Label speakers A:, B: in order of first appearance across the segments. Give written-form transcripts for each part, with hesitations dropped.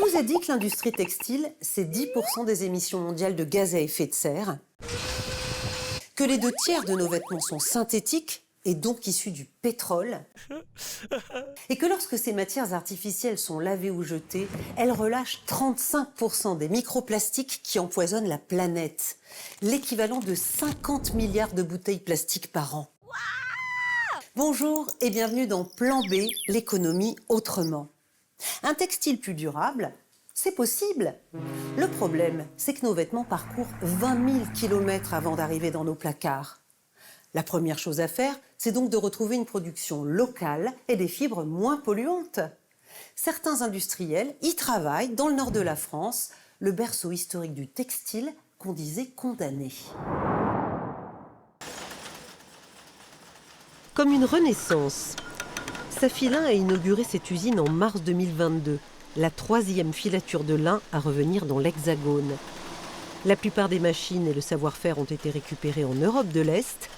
A: vous ai dit que l'industrie textile, c'est 10% des émissions mondiales de gaz à effet de serre, que les 2 tiers de nos vêtements sont synthétiques et donc issus du pétrole, et que lorsque ces matières artificielles sont lavées ou jetées, elles relâchent 35% des microplastiques qui empoisonnent la planète, l'équivalent de 50 milliards de bouteilles plastiques par an. Bonjour et bienvenue dans Plan B, l'économie autrement. Un textile plus durable, c'est possible. Le problème, c'est que nos vêtements parcourent 20 000 km avant d'arriver dans nos placards. La première chose à faire, c'est donc de retrouver une production locale et des fibres moins polluantes. Certains industriels y travaillent dans le nord de la France, le berceau historique du textile qu'on disait condamné. Comme une renaissance, Safi Lin a inauguré cette usine en mars 2022, la 3e filature de lin à revenir dans l'Hexagone. La plupart des machines et le savoir-faire ont été récupérés en Europe de l'Est.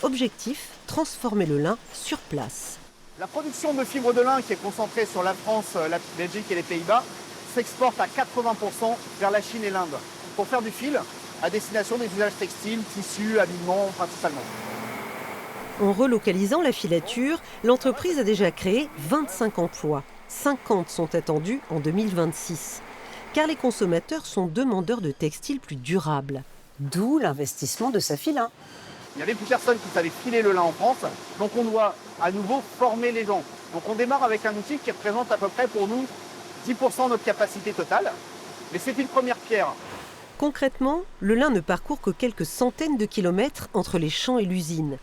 A: Objectif, transformer le lin sur place.
B: La production de fibres de lin qui est concentrée sur la France, la Belgique et les Pays-Bas s'exporte à 80% vers la Chine et l'Inde pour faire du fil à destination des usages textiles, tissus, habillement principalement.
A: En relocalisant la filature, l'entreprise a déjà créé 25 emplois. 50 sont attendus en 2026. Car les consommateurs sont demandeurs de textiles plus durables. D'où l'investissement de Safi Lin.
B: Il n'y avait plus personne qui savait filer le lin en France, donc on doit à nouveau former les gens. Donc on démarre avec un outil qui représente à peu près pour nous 10% de notre capacité totale, mais c'est une première pierre.
A: Concrètement, le lin ne parcourt que quelques centaines de kilomètres entre les champs et l'usine.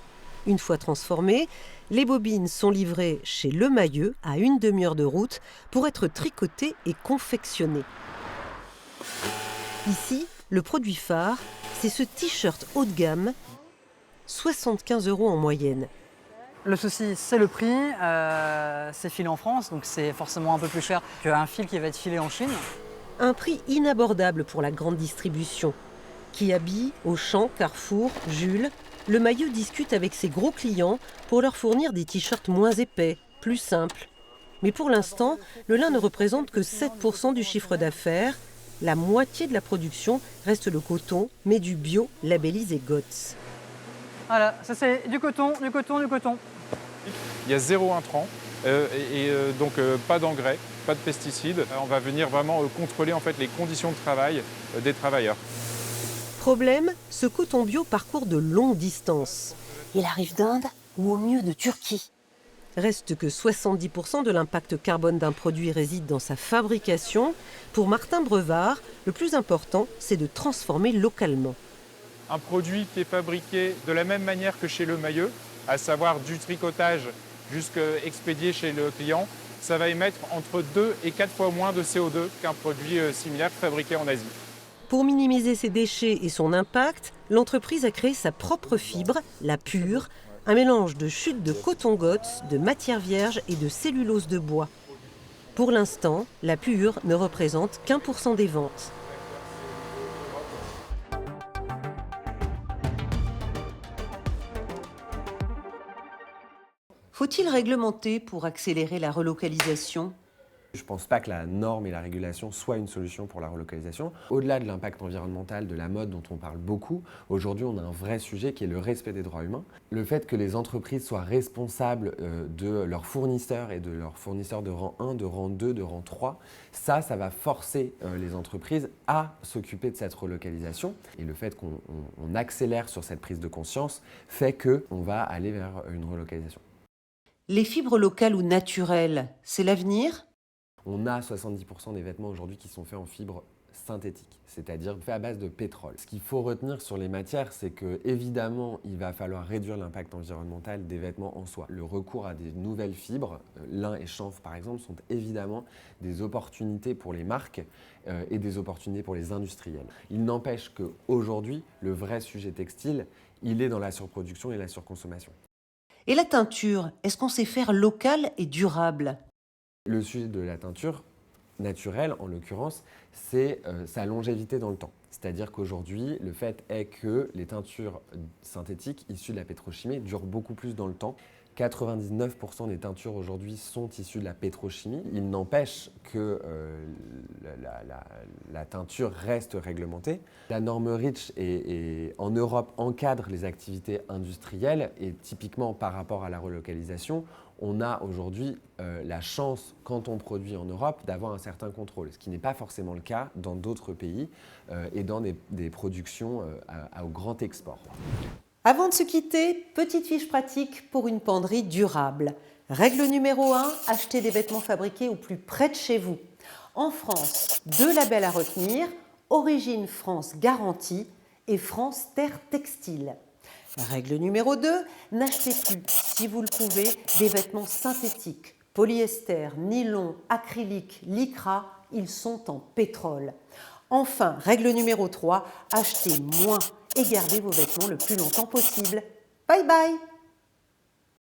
A: Une fois transformées, les bobines sont livrées chez Le Mailleux à une demi-heure de route pour être tricotées et confectionnées. Ici, le produit phare, c'est ce t-shirt haut de gamme, 75 € en moyenne.
C: Le souci, c'est le prix. C'est filé en France, donc c'est forcément un peu plus cher qu'un fil qui va être filé en Chine.
A: Un prix inabordable pour la grande distribution. Kiabi, Auchan, Carrefour, Jules, Le Mailleux discute avec ses gros clients pour leur fournir des t-shirts moins épais, plus simples. Mais pour l'instant, le lin ne représente que 7% du chiffre d'affaires. La moitié de la production reste le coton, mais du bio labellisé GOTS.
C: Voilà, ça c'est du coton, du coton, du coton.
D: Il y a 0 intrant donc pas d'engrais, pas de pesticides. On va venir vraiment contrôler en fait les conditions de travail des travailleurs.
A: Problème, ce coton bio parcourt de longues distances. Il arrive d'Inde ou au mieux de Turquie. Reste que 70% de l'impact carbone d'un produit réside dans sa fabrication. Pour Martin Brevard, le plus important, c'est de transformer localement.
D: Un produit qui est fabriqué de la même manière que chez Le Mailleux, à savoir du tricotage jusqu'à expédié chez le client, ça va émettre entre 2 et 4 fois moins de CO2 qu'un produit similaire fabriqué en Asie.
A: Pour minimiser ses déchets et son impact, l'entreprise a créé sa propre fibre, la Pure, un mélange de chute de coton GOTS, de matière vierge et de cellulose de bois. Pour l'instant, la Pure ne représente qu'1% des ventes. Faut-il réglementer pour accélérer la relocalisation ?
E: Je ne pense pas que la norme et la régulation soient une solution pour la relocalisation. Au-delà de l'impact environnemental, de la mode dont on parle beaucoup, aujourd'hui on a un vrai sujet qui est le respect des droits humains. Le fait que les entreprises soient responsables de leurs fournisseurs et de leurs fournisseurs de rang 1, de rang 2, de rang 3, ça va forcer les entreprises à s'occuper de cette relocalisation. Et le fait qu'on accélère sur cette prise de conscience fait qu'on va aller vers une relocalisation.
A: Les fibres locales ou naturelles, c'est l'avenir ?
E: On a 70% des vêtements aujourd'hui qui sont faits en fibres synthétiques, c'est-à-dire faits à base de pétrole. Ce qu'il faut retenir sur les matières, c'est que évidemment, il va falloir réduire l'impact environnemental des vêtements en soi. Le recours à des nouvelles fibres, lin et chanvre par exemple, sont évidemment des opportunités pour les marques et des opportunités pour les industriels. Il n'empêche qu'aujourd'hui, le vrai sujet textile, il est dans la surproduction et la surconsommation.
A: Et la teinture, est-ce qu'on sait faire local et durable ?
E: Le sujet de la teinture naturelle, en l'occurrence, c'est sa longévité dans le temps. C'est-à-dire qu'aujourd'hui, le fait est que les teintures synthétiques issues de la pétrochimie durent beaucoup plus dans le temps. 99% des teintures aujourd'hui sont issues de la pétrochimie. Il n'empêche que la teinture reste réglementée. La norme REACH en Europe encadre les activités industrielles et typiquement par rapport à la relocalisation, on a aujourd'hui la chance, quand on produit en Europe, d'avoir un certain contrôle, ce qui n'est pas forcément le cas dans d'autres pays et dans des productions au grand export.
A: Avant de se quitter, petite fiche pratique pour une penderie durable. Règle numéro 1, achetez des vêtements fabriqués au plus près de chez vous. En France, 2 labels à retenir, Origine France Garantie et France Terre Textile. Règle numéro 2, n'achetez plus, si vous le pouvez, des vêtements synthétiques. Polyester, nylon, acrylique, lycra, ils sont en pétrole. Enfin, règle numéro 3, achetez moins et gardez vos vêtements le plus longtemps possible. Bye bye!